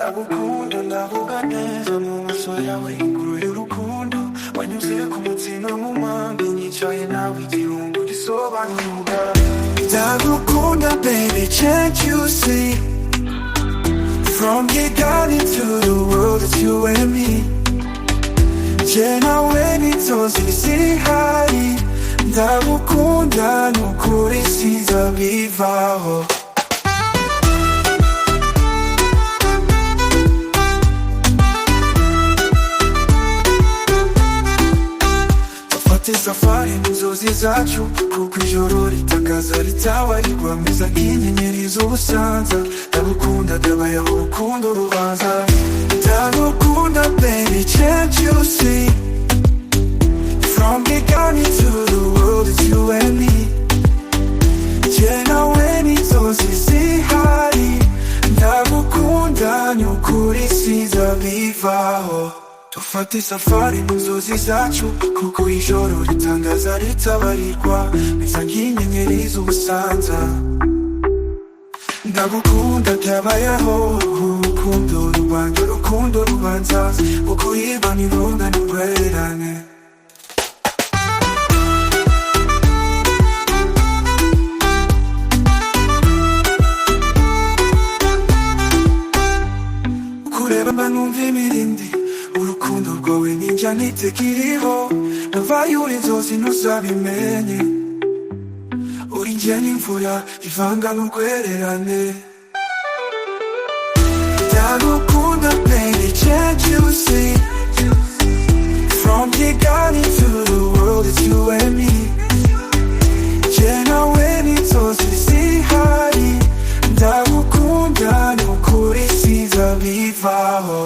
ndagukunda ndavuga neza mu maso yawe inkuru y'urukundo wanyuze ku mutima mu mpande nyicaye nawe igihungu gisobanura ndagukunda baby can't you see from Kigali to the world it's you and me je nawe nitozi zihari ndagukunda nukuri sizabivaho safari inzozi zacu kuko ijoro ritakaza ritabarirwa meza nk'inyenyeri z'ubusanza ndagukunda dabayeho urukundo rubanza ndagukunda baby can't you see from Kigali to the world it's you and me je nawe n'inzozi zihari ndagukunda nyukuri sizabivaho dufate safari inzozi zacu kuko ijoro ritangaza ritabarirwa meza nk'inyenyeri z'ubusanza ndagukunda byabayeho urukundo rubanda urukundo rubanza ukuribwa n'irunga n'urwererane ukureba mba numva imirindi urukundo rwawe ninjya nitekiriho navaye uri inzozi ntuzabimenye uri njye n'imvura ivanga n'urwererane ndagukunda baby can't you see from Kigali to the world it's you and me je nawe n'inzozi zihari ndagukunda nukuri sizabivaho